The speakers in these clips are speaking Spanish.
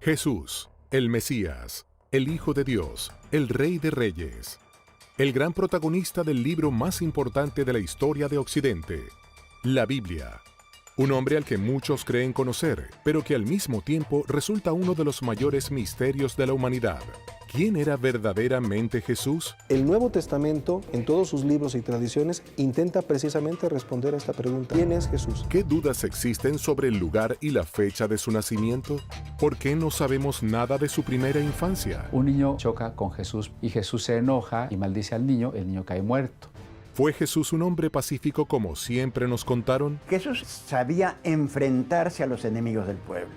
Jesús, el Mesías, el Hijo de Dios, el Rey de Reyes. El gran protagonista del libro más importante de la historia de Occidente, la Biblia. Un hombre al que muchos creen conocer, pero que al mismo tiempo resulta uno de los mayores misterios de la humanidad. ¿Quién era verdaderamente Jesús? El Nuevo Testamento, en todos sus libros y tradiciones, intenta precisamente responder a esta pregunta. ¿Quién es Jesús? ¿Qué dudas existen sobre el lugar y la fecha de su nacimiento? ¿Por qué no sabemos nada de su primera infancia? Un niño choca con Jesús y Jesús se enoja y maldice al niño, el niño cae muerto. ¿Fue Jesús un hombre pacífico como siempre nos contaron? Jesús sabía enfrentarse a los enemigos del pueblo.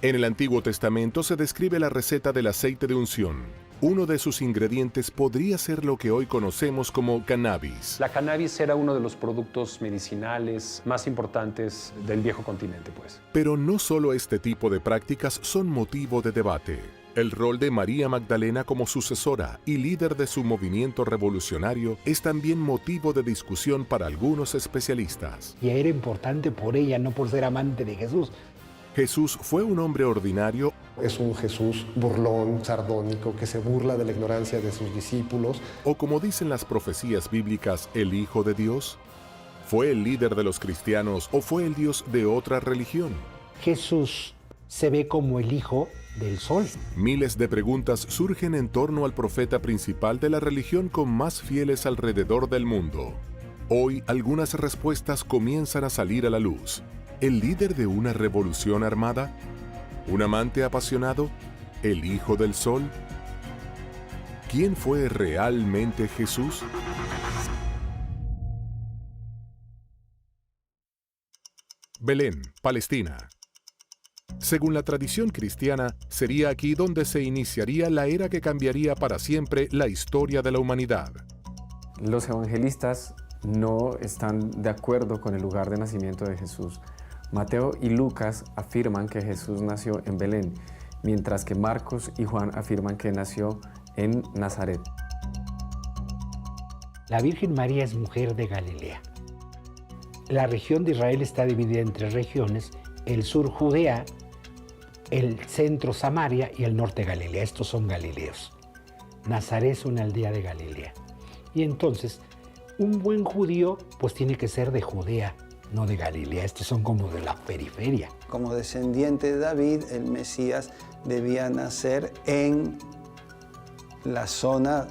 En el Antiguo Testamento se describe la receta del aceite de unción. Uno de sus ingredientes podría ser lo que hoy conocemos como cannabis. La cannabis era uno de los productos medicinales más importantes del viejo continente, pues. Pero no solo este tipo de prácticas son motivo de debate. El rol de María Magdalena como sucesora y líder de su movimiento revolucionario es también motivo de discusión para algunos especialistas. Y era importante por ella, no por ser amante de Jesús. ¿Jesús fue un hombre ordinario? Es un Jesús burlón, sardónico, que se burla de la ignorancia de sus discípulos. ¿O como dicen las profecías bíblicas, el Hijo de Dios? ¿Fue el líder de los cristianos o fue el Dios de otra religión? Jesús se ve como el hijo del sol. Miles de preguntas surgen en torno al profeta principal de la religión con más fieles alrededor del mundo. Hoy algunas respuestas comienzan a salir a la luz. ¿El líder de una revolución armada? ¿Un amante apasionado? ¿El hijo del sol? ¿Quién fue realmente Jesús? Belén, Palestina. Según la tradición cristiana, sería aquí donde se iniciaría la era que cambiaría para siempre la historia de la humanidad. Los evangelistas no están de acuerdo con el lugar de nacimiento de Jesús. Mateo y Lucas afirman que Jesús nació en Belén, mientras que Marcos y Juan afirman que nació en Nazaret. La Virgen María es mujer de Galilea. La región de Israel está dividida en tres regiones: el sur Judea, el centro Samaria y el norte Galilea. Estos son galileos. Nazaret es una aldea de Galilea. Y entonces, un buen judío pues tiene que ser de Judea, no de Galilea. Estos son como de la periferia. Como descendiente de David, el Mesías debía nacer en la zona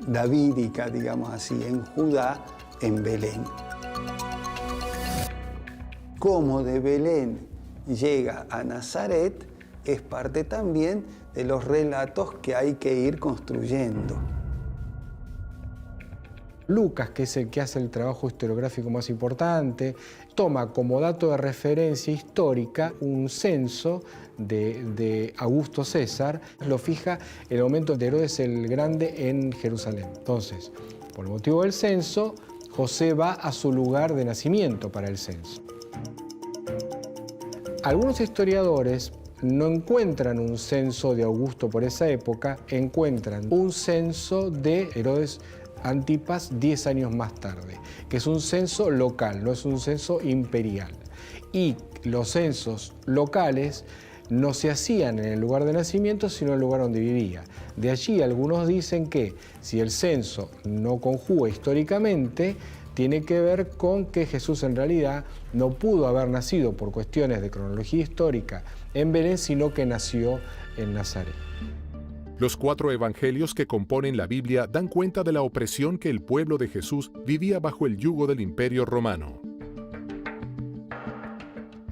davídica, digamos así, en Judá, en Belén. Como de Belén llega a Nazaret, es parte también de los relatos que hay que ir construyendo. Lucas, que es el que hace el trabajo historiográfico más importante, toma como dato de referencia histórica un censo de Augusto César, lo fija en el momento de Herodes el Grande en Jerusalén. Entonces, por el motivo del censo, José va a su lugar de nacimiento para el censo. Algunos historiadores no encuentran un censo de Augusto por esa época, encuentran un censo de Herodes Antipas 10 años más tarde, que es un censo local, no es un censo imperial. Y los censos locales no se hacían en el lugar de nacimiento, sino en el lugar donde vivía. De allí algunos dicen que si el censo no conjuga históricamente, tiene que ver con que Jesús en realidad no pudo haber nacido por cuestiones de cronología histórica en Belén, sino que nació en Nazaret. Los 4 evangelios que componen la Biblia dan cuenta de la opresión que el pueblo de Jesús vivía bajo el yugo del Imperio Romano.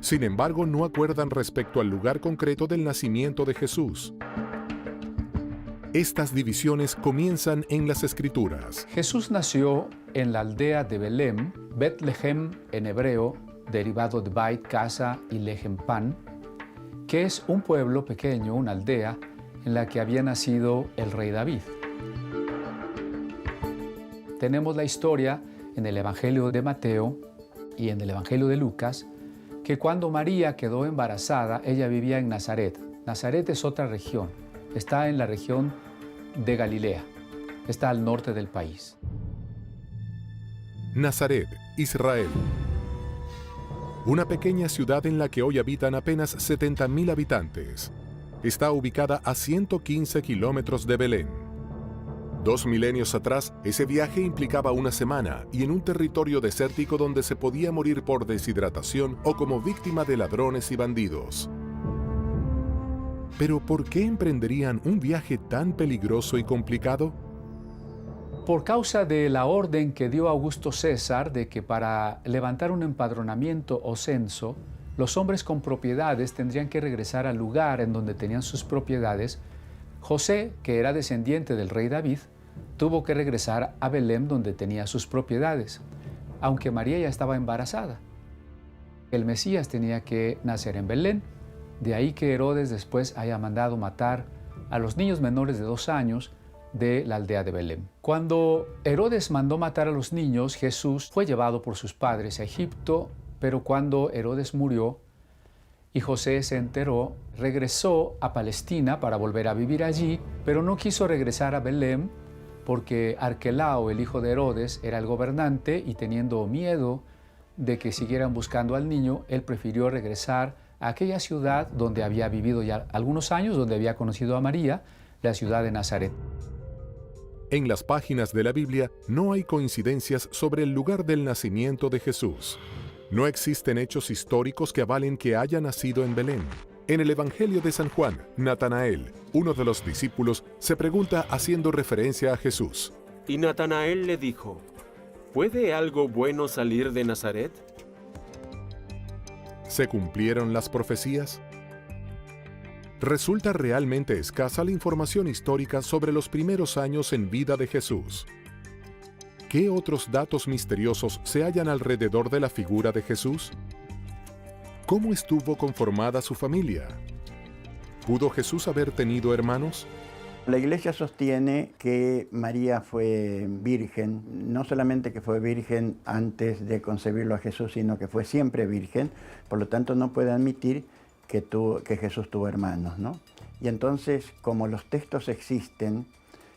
Sin embargo, no acuerdan respecto al lugar concreto del nacimiento de Jesús. Estas divisiones comienzan en las Escrituras. Jesús nació en la aldea de Belén, Betlehem en hebreo, derivado de Beit, casa, y Lehem, pan, que es un pueblo pequeño, una aldea, en la que había nacido el rey David. Tenemos la historia en el Evangelio de Mateo y en el Evangelio de Lucas, que cuando María quedó embarazada, ella vivía en Nazaret. Nazaret es otra región, está en la región de Galilea, está al norte del país. Nazaret, Israel. Una pequeña ciudad en la que hoy habitan apenas 70.000 habitantes. está ubicada a 115 kilómetros de Belén. 2 milenios atrás, ese viaje implicaba una semana y en un territorio desértico donde se podía morir por deshidratación o como víctima de ladrones y bandidos. Pero ¿por qué emprenderían un viaje tan peligroso y complicado? Por causa de la orden que dio Augusto César de que para levantar un empadronamiento o censo, los hombres con propiedades tendrían que regresar al lugar en donde tenían sus propiedades. José, que era descendiente del rey David, tuvo que regresar a Belén donde tenía sus propiedades, aunque María ya estaba embarazada. El Mesías tenía que nacer en Belén, de ahí que Herodes después haya mandado matar a los niños menores de 2 años de la aldea de Belén. Cuando Herodes mandó matar a los niños, Jesús fue llevado por sus padres a Egipto, pero cuando Herodes murió y José se enteró, regresó a Palestina para volver a vivir allí, pero no quiso regresar a Belén porque Arquelao, el hijo de Herodes, era el gobernante y teniendo miedo de que siguieran buscando al niño, él prefirió regresar a aquella ciudad donde había vivido ya algunos años, donde había conocido a María, la ciudad de Nazaret. En las páginas de la Biblia no hay coincidencias sobre el lugar del nacimiento de Jesús. No existen hechos históricos que avalen que haya nacido en Belén. En el Evangelio de San Juan, Natanael, uno de los discípulos, se pregunta haciendo referencia a Jesús. Y Natanael le dijo, ¿puede algo bueno salir de Nazaret? ¿Se cumplieron las profecías? Resulta realmente escasa la información histórica sobre los primeros años en vida de Jesús. ¿Qué otros datos misteriosos se hallan alrededor de la figura de Jesús? ¿Cómo estuvo conformada su familia? ¿Pudo Jesús haber tenido hermanos? La Iglesia sostiene que María fue virgen, no solamente que fue virgen antes de concebirlo a Jesús, sino que fue siempre virgen, por lo tanto no puede admitir que Jesús tuvo hermanos, ¿no? Y entonces, como los textos existen,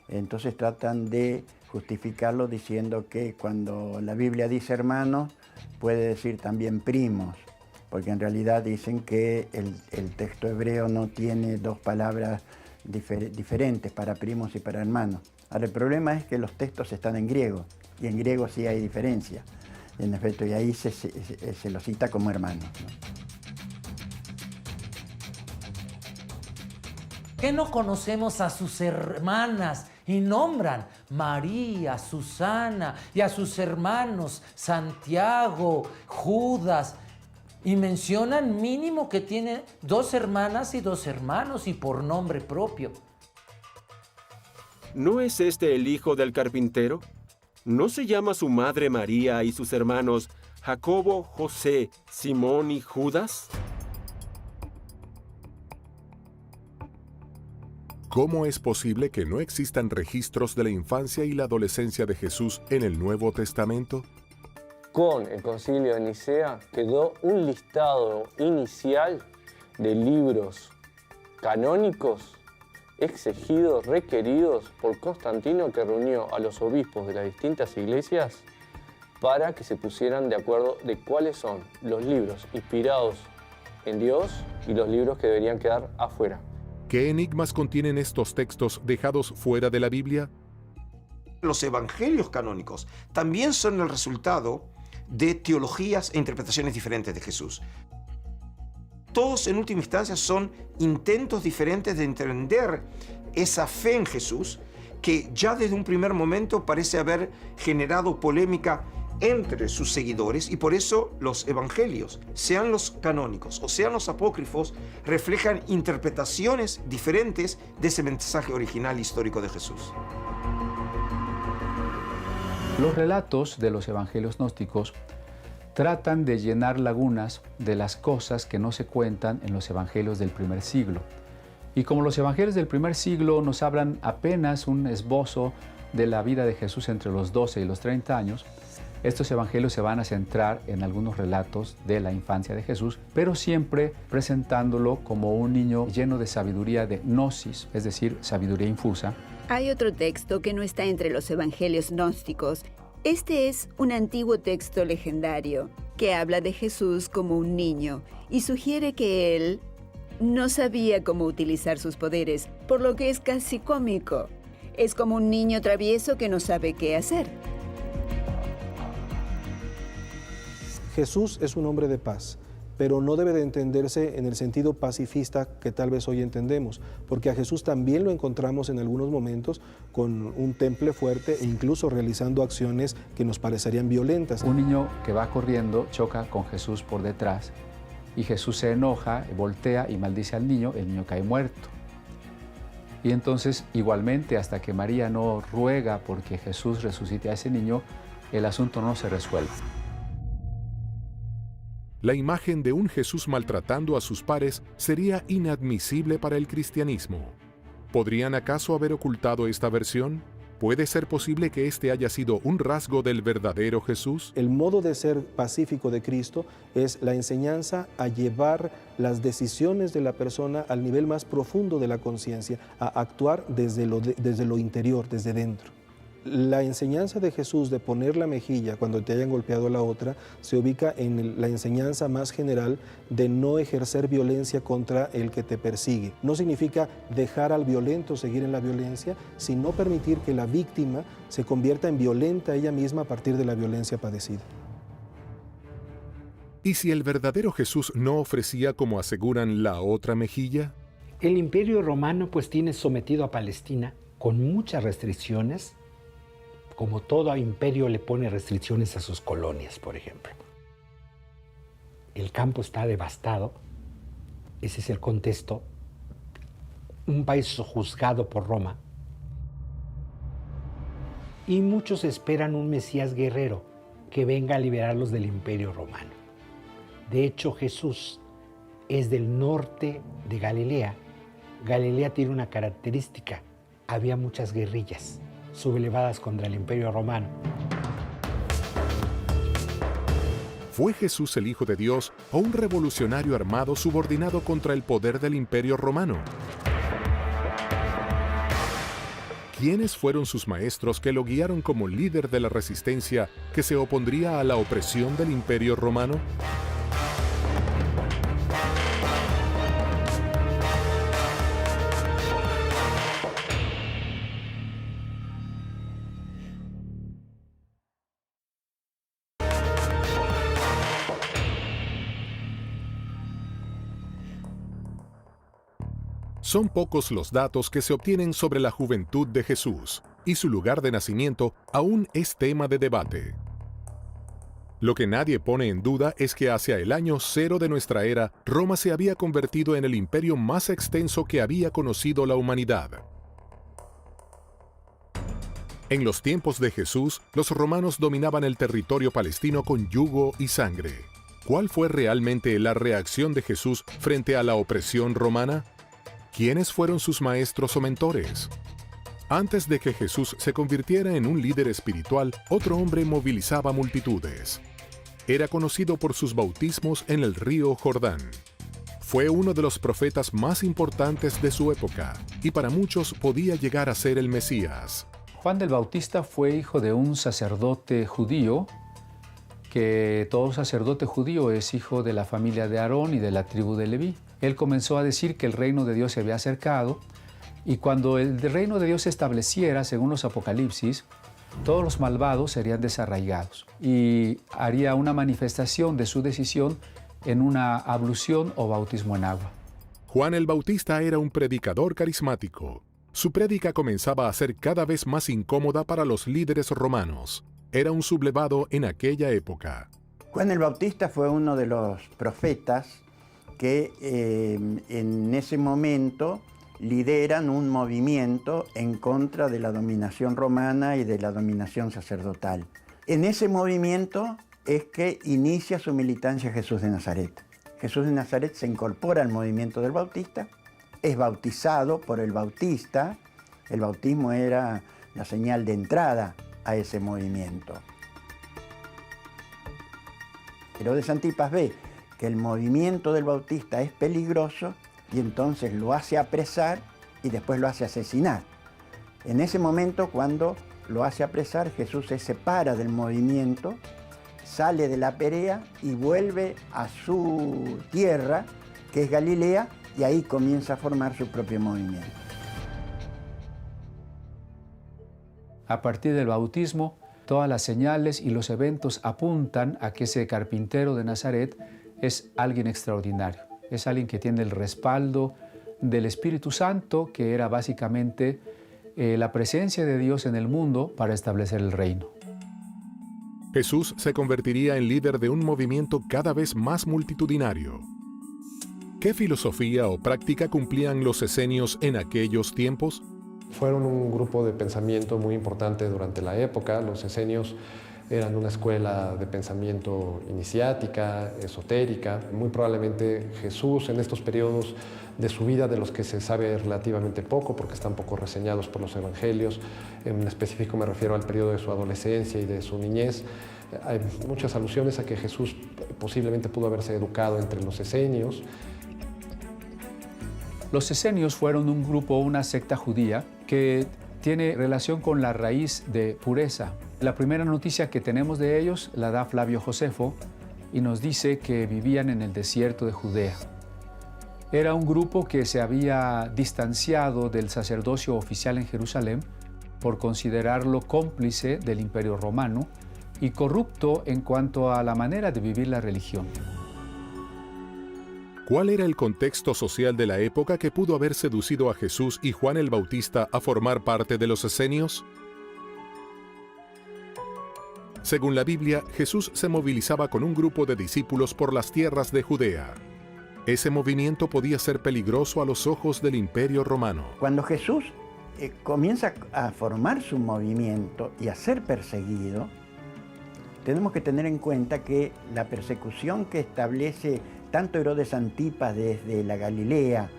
entonces tratan de justificarlo diciendo que cuando la Biblia dice hermanos, puede decir también primos, porque en realidad dicen que el texto hebreo no tiene 2 palabras diferentes para primos y para hermanos. Ahora, el problema es que los textos están en griego, y en griego sí hay diferencia, en efecto, y ahí se lo cita como hermanos, ¿no? ¿Qué no conocemos a sus hermanas? Y nombran María, Susana y a sus hermanos Santiago, Judas. Y mencionan mínimo que tiene 2 hermanas y 2 hermanos y por nombre propio. ¿No es este el hijo del carpintero? ¿No se llama su madre María y sus hermanos Jacobo, José, Simón y Judas? ¿Cómo es posible que no existan registros de la infancia y la adolescencia de Jesús en el Nuevo Testamento? Con el Concilio de Nicea quedó un listado inicial de libros canónicos exigidos, requeridos por Constantino, que reunió a los obispos de las distintas iglesias para que se pusieran de acuerdo de cuáles son los libros inspirados en Dios y los libros que deberían quedar afuera. ¿Qué enigmas contienen estos textos dejados fuera de la Biblia? Los evangelios canónicos también son el resultado de teologías e interpretaciones diferentes de Jesús. Todos en última instancia son intentos diferentes de entender esa fe en Jesús que ya desde un primer momento parece haber generado polémica entre sus seguidores, y por eso los evangelios, sean los canónicos o sean los apócrifos, reflejan interpretaciones diferentes de ese mensaje original histórico de Jesús. Los relatos de los evangelios gnósticos tratan de llenar lagunas de las cosas que no se cuentan en los evangelios del primer siglo. Y como los evangelios del primer siglo nos hablan apenas un esbozo de la vida de Jesús entre los 12 y los 30 años, estos evangelios se van a centrar en algunos relatos de la infancia de Jesús, pero siempre presentándolo como un niño lleno de sabiduría de gnosis, es decir, sabiduría infusa. Hay otro texto que no está entre los evangelios gnósticos. Este es un antiguo texto legendario que habla de Jesús como un niño y sugiere que él no sabía cómo utilizar sus poderes, por lo que es casi cómico. Es como un niño travieso que no sabe qué hacer. Jesús es un hombre de paz, pero no debe de entenderse en el sentido pacifista que tal vez hoy entendemos, porque a Jesús también lo encontramos en algunos momentos con un temple fuerte e incluso realizando acciones que nos parecerían violentas. Un niño que va corriendo choca con Jesús por detrás y Jesús se enoja, voltea y maldice al niño, el niño cae muerto. Y entonces, igualmente, hasta que María no ruega porque Jesús resucite a ese niño, el asunto no se resuelve. La imagen de un Jesús maltratando a sus pares sería inadmisible para el cristianismo. ¿Podrían acaso haber ocultado esta versión? ¿Puede ser posible que este haya sido un rasgo del verdadero Jesús? El modo de ser pacífico de Cristo es la enseñanza a llevar las decisiones de la persona al nivel más profundo de la conciencia, a actuar desde lo interior, desde dentro. La enseñanza de Jesús de poner la mejilla cuando te hayan golpeado la otra se ubica en la enseñanza más general de no ejercer violencia contra el que te persigue. No significa dejar al violento seguir en la violencia, sino permitir que la víctima se convierta en violenta ella misma a partir de la violencia padecida. ¿Y si el verdadero Jesús no ofrecía, como aseguran, la otra mejilla? El Imperio Romano pues tiene sometido a Palestina con muchas restricciones. Como todo imperio le pone restricciones a sus colonias, por ejemplo. El campo está devastado, ese es el contexto. Un país sojuzgado por Roma. Y muchos esperan un Mesías guerrero que venga a liberarlos del Imperio Romano. De hecho, Jesús es del norte de Galilea. Galilea tiene una característica, había muchas guerrillas sublevadas contra el Imperio Romano. ¿Fue Jesús el Hijo de Dios o un revolucionario armado subordinado contra el poder del Imperio Romano? ¿Quiénes fueron sus maestros que lo guiaron como líder de la resistencia que se opondría a la opresión del Imperio Romano? Son pocos los datos que se obtienen sobre la juventud de Jesús, y su lugar de nacimiento aún es tema de debate. Lo que nadie pone en duda es que hacia el año 0 de nuestra era, Roma se había convertido en el imperio más extenso que había conocido la humanidad. En los tiempos de Jesús, los romanos dominaban el territorio palestino con yugo y sangre. ¿Cuál fue realmente la reacción de Jesús frente a la opresión romana? ¿Quiénes fueron sus maestros o mentores? Antes de que Jesús se convirtiera en un líder espiritual, otro hombre movilizaba multitudes. Era conocido por sus bautismos en el río Jordán. Fue uno de los profetas más importantes de su época, y para muchos podía llegar a ser el Mesías. Juan el Bautista fue hijo de un sacerdote judío, que todo sacerdote judío es hijo de la familia de Aarón y de la tribu de Leví. Él comenzó a decir que el reino de Dios se había acercado, y cuando el reino de Dios se estableciera, según los Apocalipsis, todos los malvados serían desarraigados y haría una manifestación de su decisión en una ablución o bautismo en agua. Juan el Bautista era un predicador carismático. Su prédica comenzaba a ser cada vez más incómoda para los líderes romanos. Era un sublevado en aquella época. Juan el Bautista fue uno de los profetas que en ese momento lideran un movimiento en contra de la dominación romana y de la dominación sacerdotal. En ese movimiento es que inicia su militancia Jesús de Nazaret. Jesús de Nazaret se incorpora al movimiento del Bautista, es bautizado por el Bautista. El bautismo era la señal de entrada a ese movimiento. Herodes Antipas ve que el movimiento del Bautista es peligroso y entonces lo hace apresar y después lo hace asesinar. En ese momento, cuando lo hace apresar, Jesús se separa del movimiento, sale de la Perea y vuelve a su tierra, que es Galilea, y ahí comienza a formar su propio movimiento. A partir del bautismo, todas las señales y los eventos apuntan a que ese carpintero de Nazaret es alguien extraordinario, es alguien que tiene el respaldo del Espíritu Santo, que era básicamente la presencia de Dios en el mundo para establecer el reino. Jesús se convertiría en líder de un movimiento cada vez más multitudinario. ¿Qué filosofía o práctica cumplían los esenios en aquellos tiempos? Fueron un grupo de pensamiento muy importante durante la época. Los esenios eran una escuela de pensamiento iniciática, esotérica. Muy probablemente Jesús en estos periodos de su vida, de los que se sabe relativamente poco porque están poco reseñados por los evangelios, en específico me refiero al periodo de su adolescencia y de su niñez, hay muchas alusiones a que Jesús posiblemente pudo haberse educado entre los esenios. Los esenios fueron un grupo, una secta judía que tiene relación con la raíz de pureza. La primera noticia que tenemos de ellos la da Flavio Josefo y nos dice que vivían en el desierto de Judea. Era un grupo que se había distanciado del sacerdocio oficial en Jerusalén por considerarlo cómplice del Imperio Romano y corrupto en cuanto a la manera de vivir la religión. ¿Cuál era el contexto social de la época que pudo haber seducido a Jesús y Juan el Bautista a formar parte de los esenios? Según la Biblia, Jesús se movilizaba con un grupo de discípulos por las tierras de Judea. Ese movimiento podía ser peligroso a los ojos del Imperio Romano. Cuando Jesús comienza a formar su movimiento y a ser perseguido, tenemos que tener en cuenta que la persecución que establece tanto Herodes Antipas desde la Galilea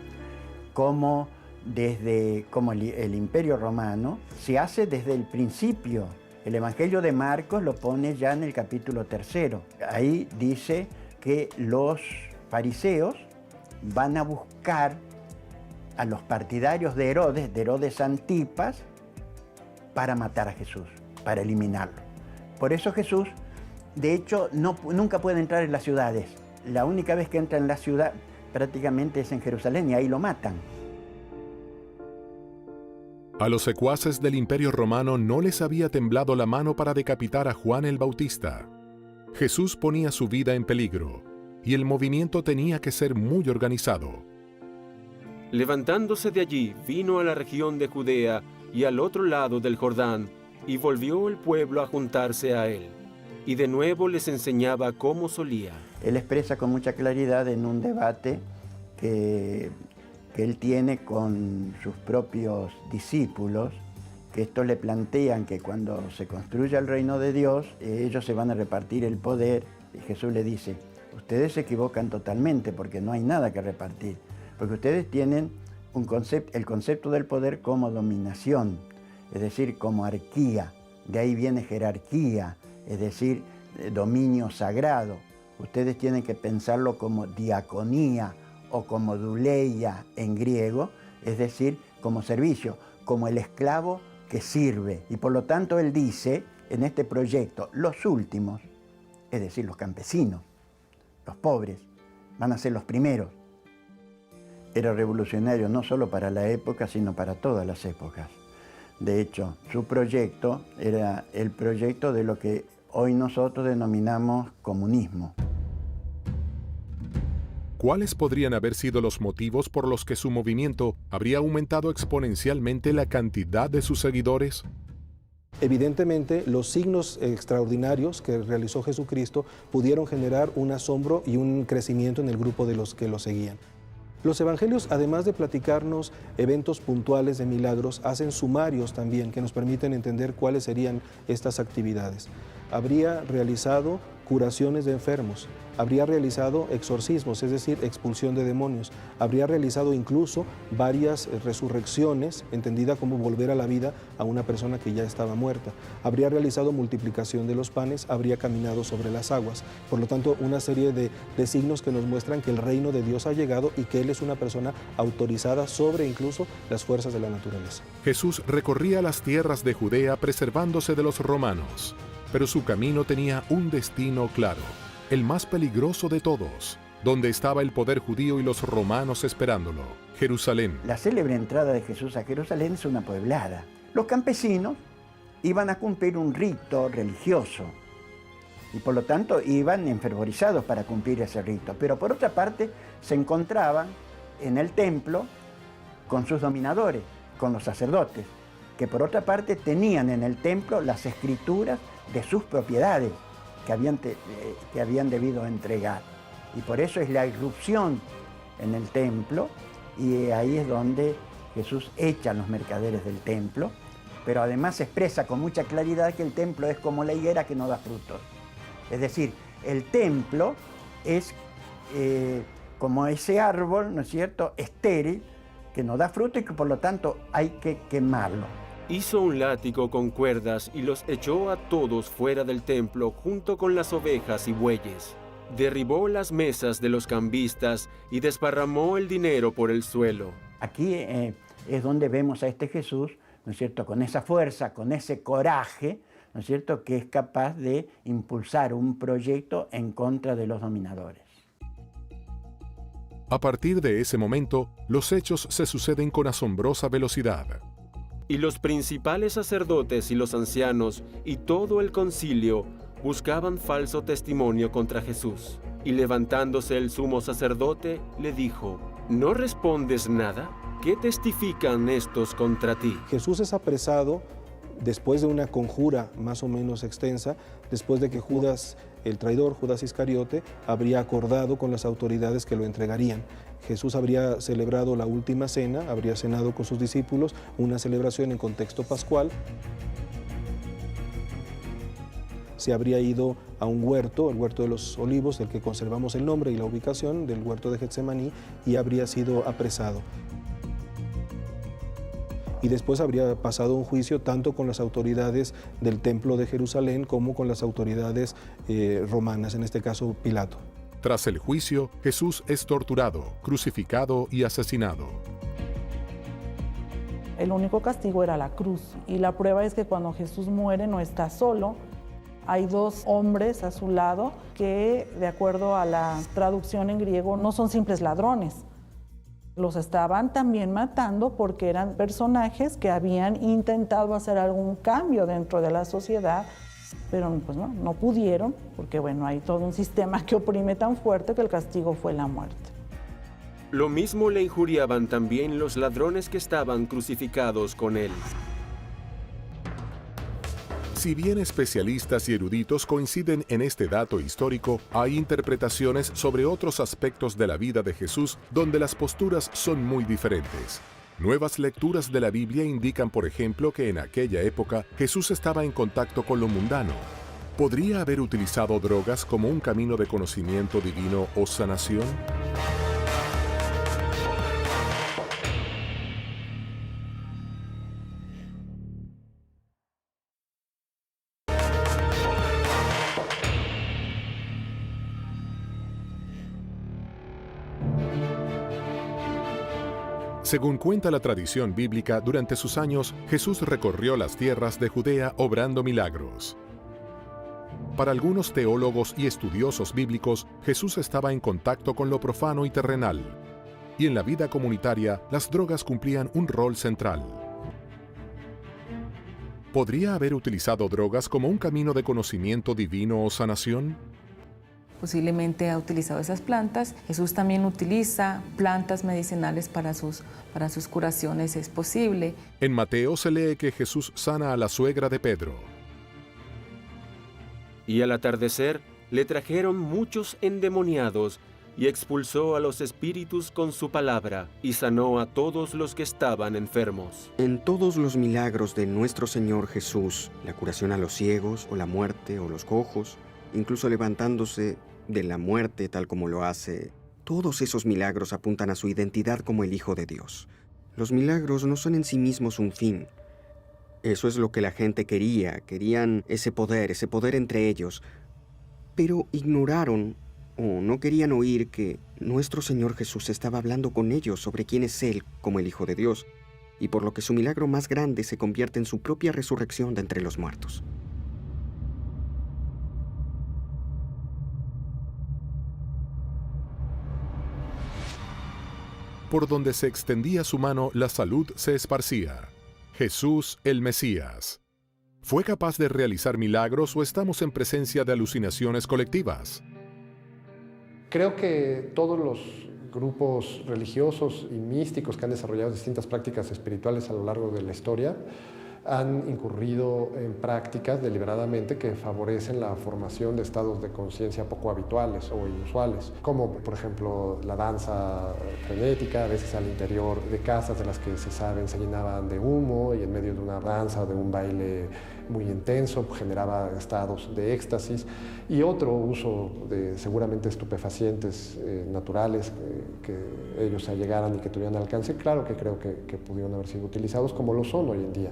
como el Imperio Romano, se hace desde el principio. El Evangelio de Marcos lo pone ya en el capítulo 3. Ahí dice que los fariseos van a buscar a los partidarios de Herodes Antipas, para matar a Jesús, para eliminarlo. Por eso Jesús, de hecho, nunca puede entrar en las ciudades. La única vez que entra en la ciudad prácticamente es en Jerusalén y ahí lo matan. A los secuaces del Imperio Romano no les había temblado la mano para decapitar a Juan el Bautista. Jesús ponía su vida en peligro y el movimiento tenía que ser muy organizado. Levantándose de allí, vino a la región de Judea y al otro lado del Jordán, y volvió el pueblo a juntarse a él, y de nuevo les enseñaba como solía. Él expresa con mucha claridad en un debate que él tiene con sus propios discípulos, que estos le plantean que cuando se construya el reino de Dios, ellos se van a repartir el poder, y Jesús le dice, ustedes se equivocan totalmente porque no hay nada que repartir, porque ustedes tienen el concepto del poder como dominación, es decir, como arquía, de ahí viene jerarquía, es decir, dominio sagrado. Ustedes tienen que pensarlo como diaconía o como duleia en griego, es decir, como servicio, como el esclavo que sirve. Y por lo tanto él dice, en este proyecto, los últimos, es decir, los campesinos, los pobres, van a ser los primeros. Era revolucionario no solo para la época, sino para todas las épocas. De hecho, su proyecto era el proyecto de lo que hoy nosotros denominamos comunismo. ¿Cuáles podrían haber sido los motivos por los que su movimiento habría aumentado exponencialmente la cantidad de sus seguidores? Evidentemente, los signos extraordinarios que realizó Jesucristo pudieron generar un asombro y un crecimiento en el grupo de los que lo seguían. Los evangelios, además de platicarnos eventos puntuales de milagros, hacen sumarios también que nos permiten entender cuáles serían estas actividades. Habría realizado curaciones de enfermos, habría realizado exorcismos, es decir, expulsión de demonios, habría realizado incluso varias resurrecciones, entendida como volver a la vida a una persona que ya estaba muerta, habría realizado multiplicación de los panes, habría caminado sobre las aguas. Por lo tanto, una serie de signos que nos muestran que el reino de Dios ha llegado y que Él es una persona autorizada sobre incluso las fuerzas de la naturaleza. Jesús recorría las tierras de Judea preservándose de los romanos, pero su camino tenía un destino claro, el más peligroso de todos, donde estaba el poder judío y los romanos esperándolo, Jerusalén. La célebre entrada de Jesús a Jerusalén es una pueblada. Los campesinos iban a cumplir un rito religioso y por lo tanto iban enfervorizados para cumplir ese rito. Pero por otra parte se encontraban en el templo con sus dominadores, con los sacerdotes, que por otra parte tenían en el templo las escrituras de sus propiedades que habían debido entregar. Y por eso es la irrupción en el templo, y ahí es donde Jesús echa a los mercaderes del templo, pero además expresa con mucha claridad que el templo es como la higuera que no da frutos. Es decir, el templo es como ese árbol, ¿no es cierto?, estéril, que no da fruto y que por lo tanto hay que quemarlo. Hizo un látigo con cuerdas y los echó a todos fuera del templo junto con las ovejas y bueyes. Derribó las mesas de los cambistas y desparramó el dinero por el suelo. Aquí es donde vemos a este Jesús, ¿no es cierto?, con esa fuerza, con ese coraje, ¿no es cierto?, que es capaz de impulsar un proyecto en contra de los dominadores. A partir de ese momento, los hechos se suceden con asombrosa velocidad. Y los principales sacerdotes y los ancianos y todo el concilio buscaban falso testimonio contra Jesús. Y levantándose el sumo sacerdote, le dijo: ¿No respondes nada? ¿Qué testifican estos contra ti? Jesús es apresado después de una conjura más o menos extensa, después de que Judas, el traidor, Judas Iscariote, habría acordado con las autoridades que lo entregarían. Jesús habría celebrado la última cena, habría cenado con sus discípulos, una celebración en contexto pascual. Se habría ido a un huerto, el huerto de los olivos, del que conservamos el nombre y la ubicación, del huerto de Getsemaní, y habría sido apresado. Y después habría pasado un juicio tanto con las autoridades del Templo de Jerusalén como con las autoridades romanas, en este caso Pilato. Tras el juicio, Jesús es torturado, crucificado y asesinado. El único castigo era la cruz, y la prueba es que cuando Jesús muere no está solo. Hay dos hombres a su lado que, de acuerdo a la traducción en griego, no son simples ladrones. Los estaban también matando porque eran personajes que habían intentado hacer algún cambio dentro de la sociedad, pero pues no pudieron, porque bueno, hay todo un sistema que oprime tan fuerte que el castigo fue la muerte. Lo mismo le injuriaban también los ladrones que estaban crucificados con él. Si bien especialistas y eruditos coinciden en este dato histórico, hay interpretaciones sobre otros aspectos de la vida de Jesús donde las posturas son muy diferentes. Nuevas lecturas de la Biblia indican, por ejemplo, que en aquella época Jesús estaba en contacto con lo mundano. ¿Podría haber utilizado drogas como un camino de conocimiento divino o sanación? Según cuenta la tradición bíblica, durante sus años, Jesús recorrió las tierras de Judea obrando milagros. Para algunos teólogos y estudiosos bíblicos, Jesús estaba en contacto con lo profano y terrenal, y en la vida comunitaria, las drogas cumplían un rol central. ¿Podría haber utilizado drogas como un camino de conocimiento divino o sanación? Posiblemente ha utilizado esas plantas. Jesús también utiliza plantas medicinales para sus curaciones, es posible. En Mateo se lee que Jesús sana a la suegra de Pedro. Y al atardecer le trajeron muchos endemoniados y expulsó a los espíritus con su palabra y sanó a todos los que estaban enfermos. En todos los milagros de nuestro Señor Jesús, la curación a los ciegos o la muerte o los cojos, incluso levantándose de la muerte tal como lo hace, todos esos milagros apuntan a su identidad como el Hijo de Dios. Los milagros no son en sí mismos un fin. Eso es lo que la gente querían ese poder entre ellos, pero ignoraron o no querían oír que nuestro Señor Jesús estaba hablando con ellos sobre quién es Él como el Hijo de Dios, y por lo que su milagro más grande se convierte en su propia resurrección de entre los muertos. por donde se extendía su mano la salud se esparcía. Jesús el Mesías. ¿Fue capaz de realizar milagros o estamos en presencia de alucinaciones colectivas? Creo que todos los grupos religiosos y místicos que han desarrollado distintas prácticas espirituales a lo largo de la historia han incurrido en prácticas deliberadamente que favorecen la formación de estados de conciencia poco habituales o inusuales, como por ejemplo la danza frenética, a veces al interior de casas de las que se saben se llenaban de humo y en medio de una danza o de un baile muy intenso generaba estados de éxtasis, y otro uso de seguramente estupefacientes naturales que ellos allegaran y que tuvieran alcance. Claro que creo que pudieron haber sido utilizados como lo son hoy en día.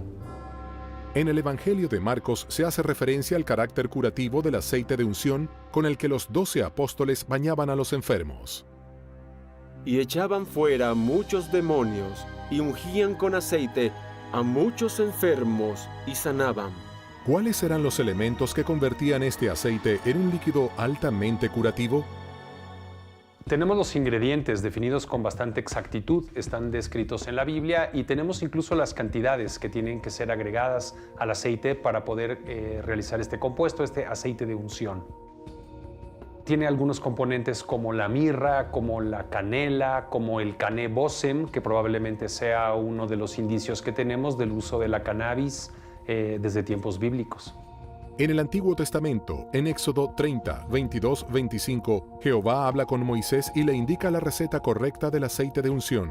En el Evangelio de Marcos se hace referencia al carácter curativo del aceite de unción con el que los 12 apóstoles bañaban a los enfermos. Y echaban fuera muchos demonios y ungían con aceite a muchos enfermos y sanaban. ¿Cuáles eran los elementos que convertían este aceite en un líquido altamente curativo? Tenemos los ingredientes definidos con bastante exactitud, están descritos en la Biblia, y tenemos incluso las cantidades que tienen que ser agregadas al aceite para poder realizar este compuesto, este aceite de unción. Tiene algunos componentes como la mirra, como la canela, como el cané bosem, que probablemente sea uno de los indicios que tenemos del uso de la cannabis desde tiempos bíblicos. En el Antiguo Testamento, en Éxodo 30, 22, 25, Jehová habla con Moisés y le indica la receta correcta del aceite de unción.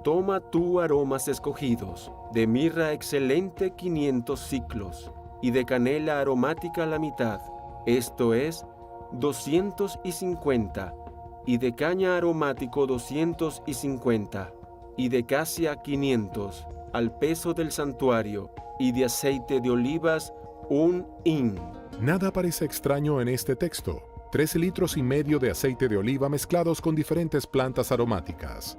Toma tú aromas escogidos, de mirra excelente 500 siclos, y de canela aromática la mitad, esto es, 250, y de caña aromático 250, y de casia 500, al peso del santuario, y de aceite de olivas 1 hin. Nada parece extraño en este texto. 3,5 litros de aceite de oliva mezclados con diferentes plantas aromáticas.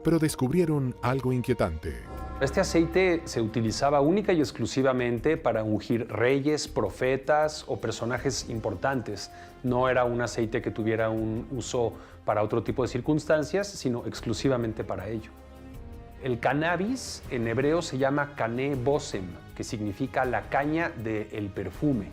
Pero descubrieron algo inquietante. Este aceite se utilizaba única y exclusivamente para ungir reyes, profetas o personajes importantes. No era un aceite que tuviera un uso para otro tipo de circunstancias, sino exclusivamente para ello. El cannabis en hebreo se llama cané bosem, que significa la caña del perfume.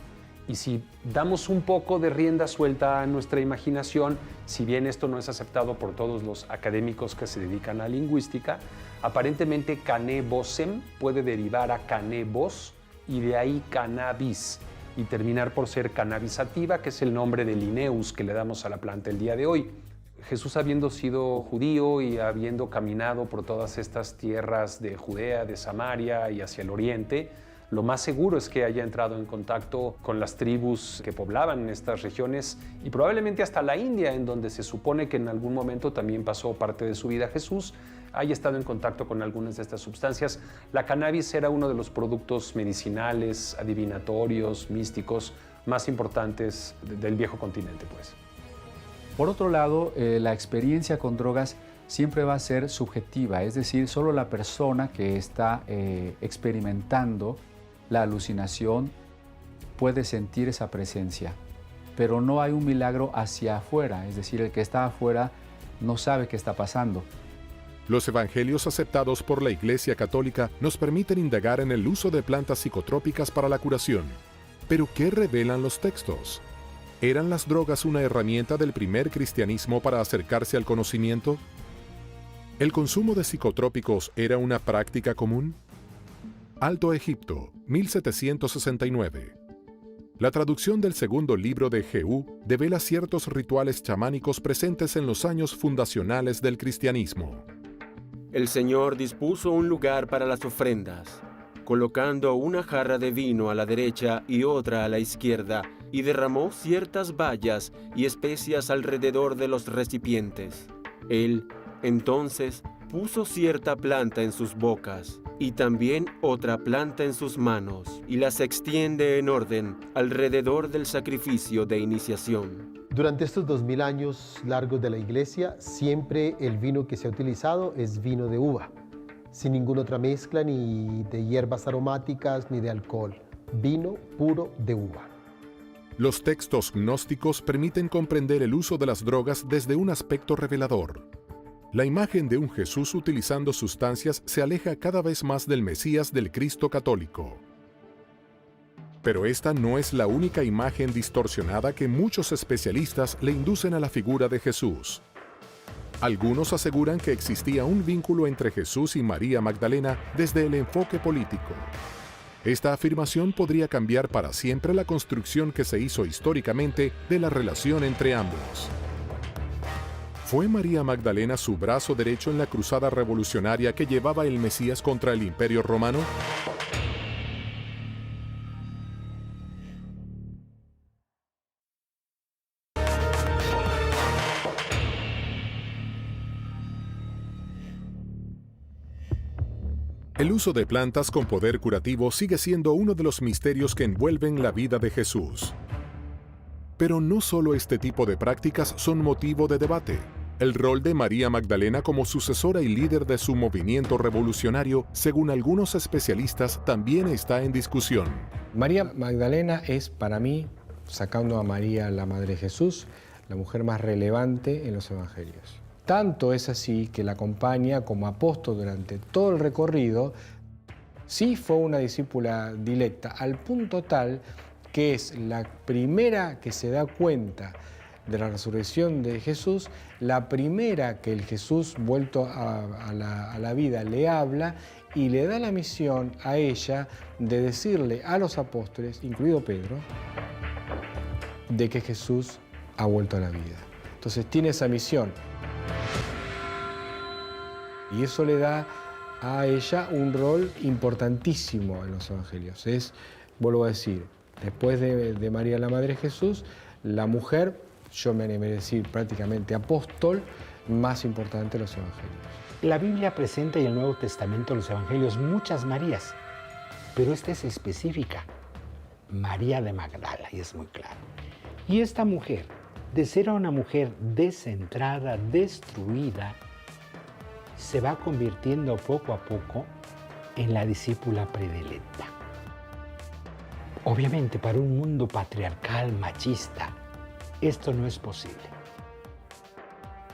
Y si damos un poco de rienda suelta a nuestra imaginación, si bien esto no es aceptado por todos los académicos que se dedican a lingüística, aparentemente cané bosem puede derivar a cané bos y de ahí cannabis y terminar por ser cannabis sativa, que es el nombre de Linnaeus que le damos a la planta el día de hoy. Jesús, habiendo sido judío y habiendo caminado por todas estas tierras de Judea, de Samaria y hacia el oriente, lo más seguro es que haya entrado en contacto con las tribus que poblaban estas regiones y probablemente hasta la India, en donde se supone que en algún momento también pasó parte de su vida Jesús, haya estado en contacto con algunas de estas sustancias. La cannabis era uno de los productos medicinales, adivinatorios, místicos más importantes del viejo continente, pues. Por otro lado, la experiencia con drogas siempre va a ser subjetiva, es decir, solo la persona que está experimentando la alucinación puede sentir esa presencia, pero no hay un milagro hacia afuera, es decir, el que está afuera no sabe qué está pasando. Los evangelios aceptados por la Iglesia Católica nos permiten indagar en el uso de plantas psicotrópicas para la curación. ¿Pero qué revelan los textos? ¿Eran las drogas una herramienta del primer cristianismo para acercarse al conocimiento? ¿El consumo de psicotrópicos era una práctica común? Alto Egipto, 1769. La traducción del segundo libro de Jehú devela ciertos rituales chamánicos presentes en los años fundacionales del cristianismo. El Señor dispuso un lugar para las ofrendas, colocando una jarra de vino a la derecha y otra a la izquierda, y derramó ciertas bayas y especias alrededor de los recipientes. Él, entonces, puso cierta planta en sus bocas, y también otra planta en sus manos, y las extiende en orden alrededor del sacrificio de iniciación. Durante estos 2000 años largos de la Iglesia, siempre el vino que se ha utilizado es vino de uva, sin ninguna otra mezcla, ni de hierbas aromáticas, ni de alcohol. Vino puro de uva. Los textos gnósticos permiten comprender el uso de las drogas desde un aspecto revelador. la imagen de un Jesús utilizando sustancias se aleja cada vez más del Mesías del Cristo católico. Pero esta no es la única imagen distorsionada que muchos especialistas le inducen a la figura de Jesús. Algunos aseguran que existía un vínculo entre Jesús y María Magdalena desde el enfoque político. Esta afirmación podría cambiar para siempre la construcción que se hizo históricamente de la relación entre ambos. ¿Fue María Magdalena su brazo derecho en la cruzada revolucionaria que llevaba el Mesías contra el Imperio Romano? El uso de plantas con poder curativo sigue siendo uno de los misterios que envuelven la vida de Jesús. Pero no solo este tipo de prácticas son motivo de debate. El rol de María Magdalena como sucesora y líder de su movimiento revolucionario, según algunos especialistas, también está en discusión. María Magdalena es, para mí, sacando a María, la Madre de Jesús, la mujer más relevante en los evangelios. Tanto es así que la acompaña como apóstol durante todo el recorrido. Sí fue una discípula dilecta, al punto tal que es la primera que se da cuenta de la resurrección de Jesús, la primera que el Jesús vuelto a la vida le habla y le da la misión a ella de decirle a los apóstoles, incluido Pedro, de que Jesús ha vuelto a la vida. Entonces tiene esa misión. Y eso le da a ella un rol importantísimo en los evangelios. Es, vuelvo a decir, después de María la Madre de Jesús, la mujer, yo me animé a decir prácticamente apóstol, más importante de los evangelios. La Biblia presenta en el Nuevo Testamento, en los evangelios, muchas Marías, pero esta es específica, María de Magdala, y es muy claro. Y esta mujer, de ser una mujer descentrada, destruida, se va convirtiendo poco a poco en la discípula predilecta. Obviamente, para un mundo patriarcal, machista, esto no es posible.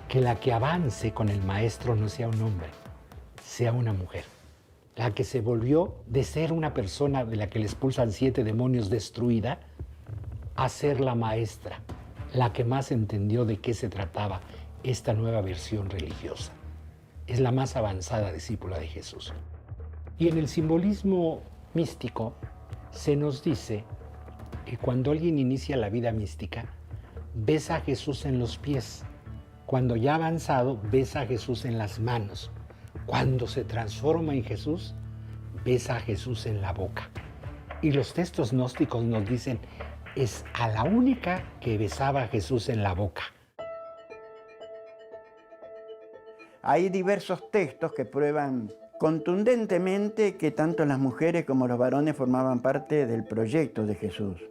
Que la que avance con el maestro no sea un hombre, sea una mujer. La que se volvió de ser una persona de la que le expulsan 7 demonios destruida, a ser la maestra, la que más entendió de qué se trataba esta nueva versión religiosa. Es la más avanzada discípula de Jesús. Y en el simbolismo místico se nos dice que cuando alguien inicia la vida mística, besa a Jesús en los pies. Cuando ya ha avanzado, besa a Jesús en las manos. Cuando se transforma en Jesús, besa a Jesús en la boca. Y los textos gnósticos nos dicen, es a la única que besaba a Jesús en la boca. Hay diversos textos que prueban contundentemente que tanto las mujeres como los varones formaban parte del proyecto de Jesús.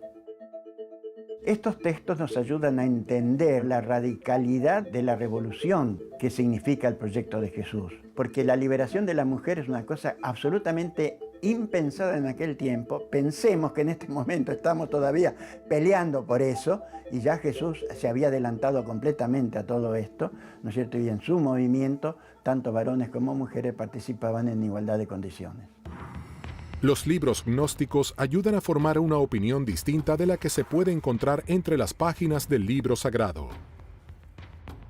Estos textos nos ayudan a entender la radicalidad de la revolución que significa el proyecto de Jesús, porque la liberación de la mujer es una cosa absolutamente impensada en aquel tiempo. Pensemos que en este momento estamos todavía peleando por eso y ya Jesús se había adelantado completamente a todo esto, ¿no es cierto? Y en su movimiento, tanto varones como mujeres participaban en igualdad de condiciones. Los libros gnósticos ayudan a formar una opinión distinta de la que se puede encontrar entre las páginas del libro sagrado.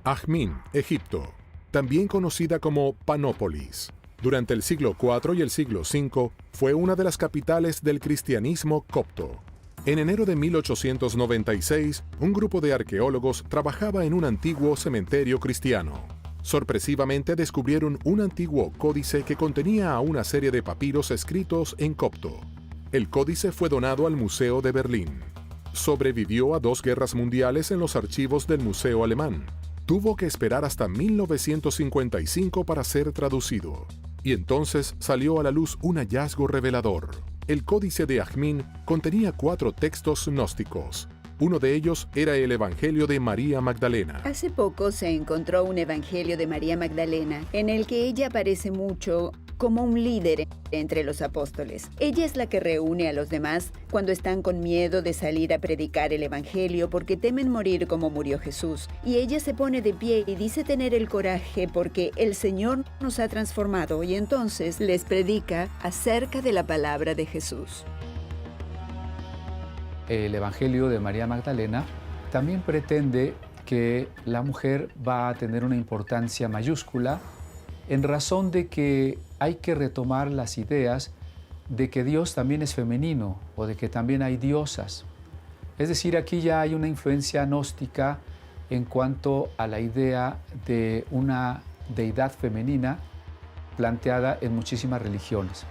Ajmín, Egipto, también conocida como Panópolis, durante el siglo IV y el siglo V fue una de las capitales del cristianismo copto. En enero de 1896, un grupo de arqueólogos trabajaba en un antiguo cementerio cristiano. Sorpresivamente descubrieron un antiguo códice que contenía a una serie de papiros escritos en copto. El códice fue donado al Museo de Berlín. Sobrevivió a 2 guerras mundiales en los archivos del Museo Alemán. Tuvo que esperar hasta 1955 para ser traducido. Y entonces salió a la luz un hallazgo revelador. El códice de Ajmín contenía 4 textos gnósticos. Uno de ellos era el Evangelio de María Magdalena. Hace poco se encontró un Evangelio de María Magdalena en el que ella aparece mucho como un líder entre los apóstoles. Ella es la que reúne a los demás cuando están con miedo de salir a predicar el Evangelio porque temen morir como murió Jesús. Y ella se pone de pie y dice tener el coraje porque el Señor nos ha transformado, y entonces les predica acerca de la palabra de Jesús. El Evangelio de María Magdalena también pretende que la mujer va a tener una importancia mayúscula en razón de que hay que retomar las ideas de que Dios también es femenino o de que también hay diosas. Es decir, aquí ya hay una influencia gnóstica en cuanto a la idea de una deidad femenina planteada en muchísimas religiones.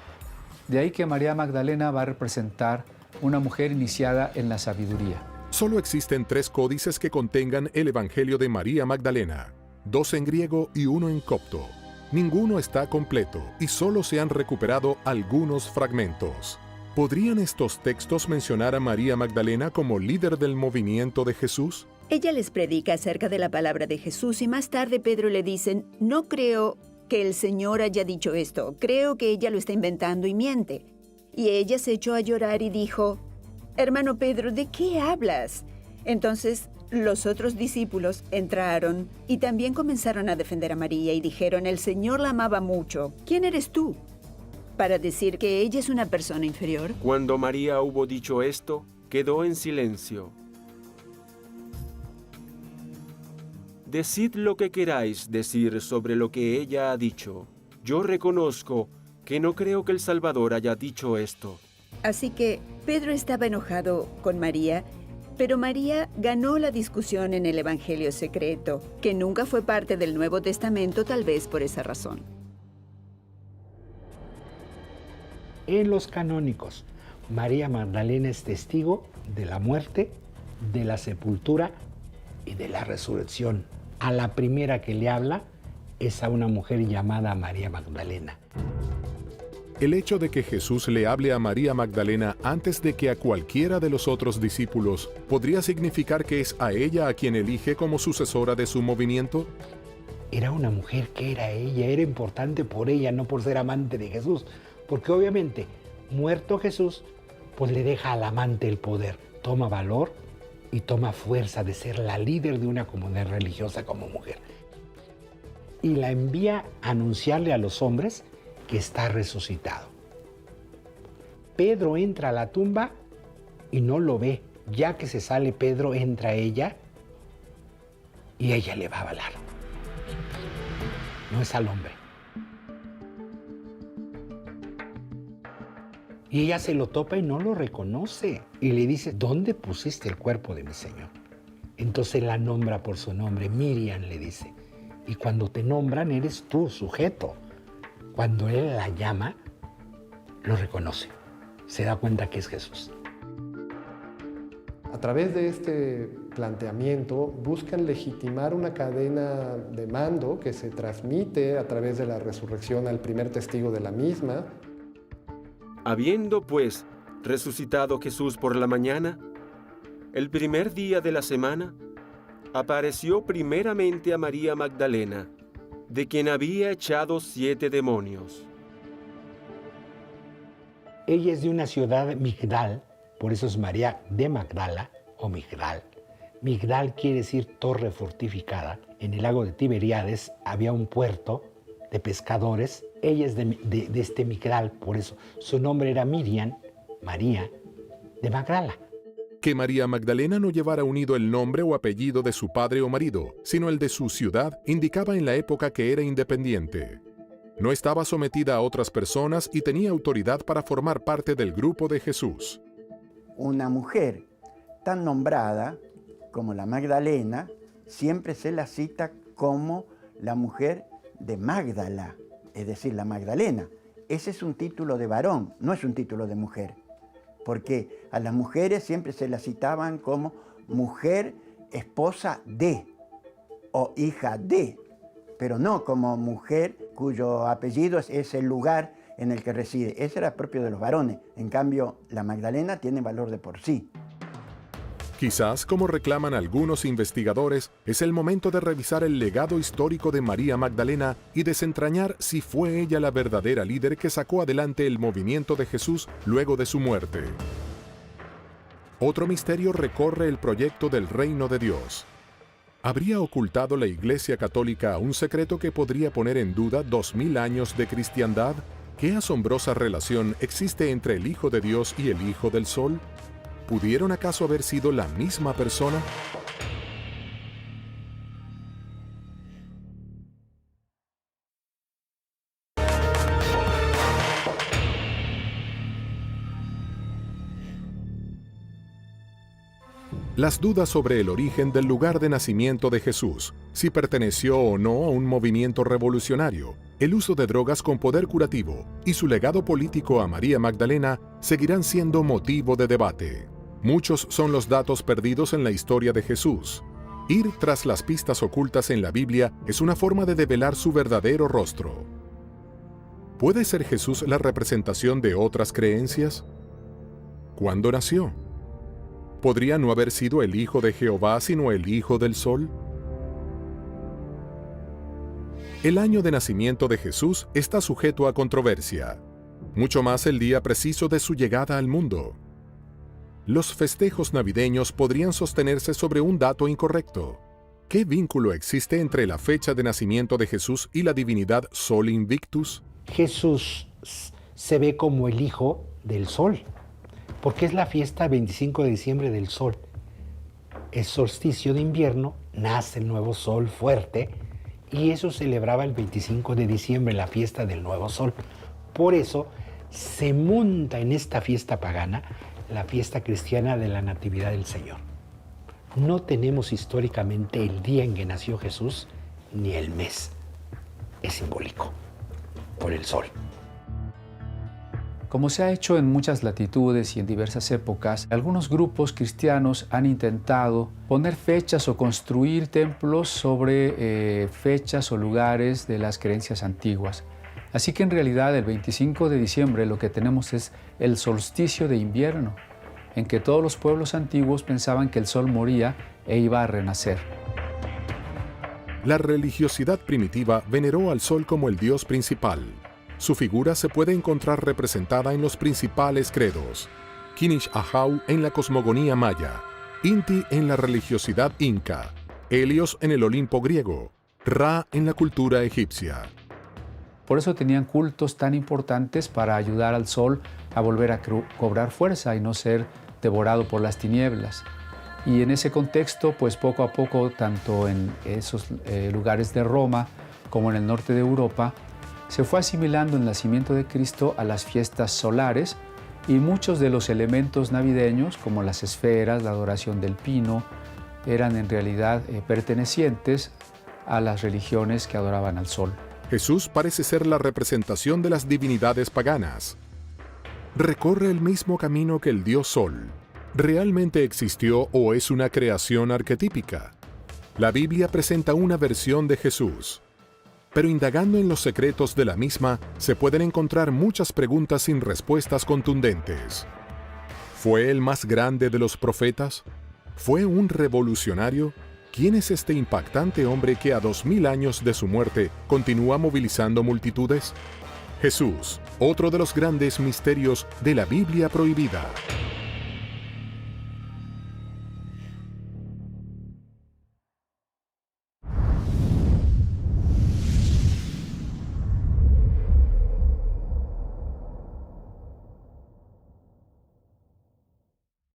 De ahí que María Magdalena va a representar una mujer iniciada en la sabiduría. Solo existen 3 códices que contengan el Evangelio de María Magdalena, 2 en griego y 1 en copto. Ninguno está completo y solo se han recuperado algunos fragmentos. ¿Podrían estos textos mencionar a María Magdalena como líder del movimiento de Jesús? Ella les predica acerca de la palabra de Jesús y más tarde Pedro le dicen, no creo que el Señor haya dicho esto, creo que ella lo está inventando y miente. Y ella se echó a llorar y dijo, hermano Pedro, ¿de qué hablas? Entonces los otros discípulos entraron y también comenzaron a defender a María y dijeron, el Señor la amaba mucho. ¿Quién eres tú para decir que ella es una persona inferior? Cuando María hubo dicho esto, quedó en silencio. Decid lo que queráis decir sobre lo que ella ha dicho. Yo reconozco que no creo que el Salvador haya dicho esto. Así que Pedro estaba enojado con María, pero María ganó la discusión en el Evangelio secreto, que nunca fue parte del Nuevo Testamento, tal vez por esa razón. En los canónicos, María Magdalena es testigo de la muerte, de la sepultura y de la resurrección. A la primera que le habla es a una mujer llamada María Magdalena. El hecho de que Jesús le hable a María Magdalena antes de que a cualquiera de los otros discípulos podría significar que es a ella a quien elige como sucesora de su movimiento. Era una mujer que era ella, era importante por ella, no por ser amante de Jesús. Porque obviamente, muerto Jesús, pues le deja al amante el poder. Toma valor y toma fuerza de ser la líder de una comunidad religiosa como mujer. Y la envía a anunciarle a los hombres que está resucitado. Pedro entra a la tumba y no lo ve. Ya que se sale Pedro, entra ella y ella le va a hablar. No es al hombre. Y ella se lo topa y no lo reconoce. Y le dice, ¿dónde pusiste el cuerpo de mi Señor? Entonces la nombra por su nombre, Miriam le dice. Y cuando te nombran, eres tú, sujeto. Cuando él la llama, lo reconoce. Se da cuenta que es Jesús. A través de este planteamiento buscan legitimar una cadena de mando que se transmite a través de la resurrección al primer testigo de la misma. Habiendo, pues, resucitado Jesús por la mañana, el primer día de la semana, apareció primeramente a María Magdalena, de quien había echado 7 demonios. Ella es de una ciudad Migdal, por eso es María de Magdala o Migdal. Migdal quiere decir torre fortificada. En el lago de Tiberíades había un puerto de pescadores. Ella es de este Migdal, por eso su nombre era Miriam, María de Magdala. Que María Magdalena no llevara unido el nombre o apellido de su padre o marido, sino el de su ciudad, indicaba en la época que era independiente. No estaba sometida a otras personas y tenía autoridad para formar parte del grupo de Jesús. Una mujer tan nombrada como la Magdalena siempre se la cita como la mujer de Magdala, es decir, la Magdalena. Ese es un título de varón, no es un título de mujer. Porque a las mujeres siempre se las citaban como mujer, esposa de o hija de, pero no como mujer cuyo apellido es el lugar en el que reside. Ese era propio de los varones. En cambio, la Magdalena tiene valor de por sí. Quizás, como reclaman algunos investigadores, es el momento de revisar el legado histórico de María Magdalena y desentrañar si fue ella la verdadera líder que sacó adelante el movimiento de Jesús luego de su muerte. Otro misterio recorre el proyecto del reino de Dios. ¿Habría ocultado la Iglesia Católica un secreto que podría poner en duda 2000 años de cristiandad? ¿Qué asombrosa relación existe entre el Hijo de Dios y el Hijo del Sol? ¿Pudieron acaso haber sido la misma persona? Las dudas sobre el origen del lugar de nacimiento de Jesús, si perteneció o no a un movimiento revolucionario, el uso de drogas con poder curativo y su legado político a María Magdalena seguirán siendo motivo de debate. Muchos son los datos perdidos en la historia de Jesús. Ir tras las pistas ocultas en la Biblia es una forma de develar su verdadero rostro. ¿Puede ser Jesús la representación de otras creencias? ¿Cuándo nació? ¿Podría no haber sido el Hijo de Jehová sino el Hijo del Sol? El año de nacimiento de Jesús está sujeto a controversia, mucho más el día preciso de su llegada al mundo. Los festejos navideños podrían sostenerse sobre un dato incorrecto. ¿Qué vínculo existe entre la fecha de nacimiento de Jesús y la divinidad Sol Invictus? Jesús se ve como el Hijo del Sol, porque es la fiesta 25 de diciembre del Sol. Es solsticio de invierno, nace el nuevo Sol fuerte, y eso celebraba el 25 de diciembre, la fiesta del nuevo Sol. Por eso se monta en esta fiesta pagana la fiesta cristiana de la Natividad del Señor. No tenemos históricamente el día en que nació Jesús, ni el mes. Es simbólico, por el sol. Como se ha hecho en muchas latitudes y en diversas épocas, algunos grupos cristianos han intentado poner fechas o construir templos sobre fechas o lugares de las creencias antiguas. Así que en realidad el 25 de diciembre lo que tenemos es el solsticio de invierno, en que todos los pueblos antiguos pensaban que el sol moría e iba a renacer. La religiosidad primitiva veneró al sol como el dios principal. Su figura se puede encontrar representada en los principales credos: Kinish Ahau en la cosmogonía maya, Inti en la religiosidad inca, Helios en el Olimpo griego, Ra en la cultura egipcia. Por eso tenían cultos tan importantes para ayudar al sol a volver a cobrar fuerza y no ser devorado por las tinieblas. Y en ese contexto, pues poco a poco, tanto en esos lugares de Roma como en el norte de Europa, se fue asimilando el nacimiento de Cristo a las fiestas solares, y muchos de los elementos navideños, como las esferas, la adoración del pino, eran en realidad pertenecientes a las religiones que adoraban al sol. Jesús parece ser la representación de las divinidades paganas. Recorre el mismo camino que el dios Sol. ¿Realmente existió o es una creación arquetípica? La Biblia presenta una versión de Jesús, pero indagando en los secretos de la misma, se pueden encontrar muchas preguntas sin respuestas contundentes. ¿Fue el más grande de los profetas? ¿Fue un revolucionario? ¿Quién es este impactante hombre que a 2000 años de su muerte continúa movilizando multitudes? Jesús, otro de los grandes misterios de la Biblia prohibida.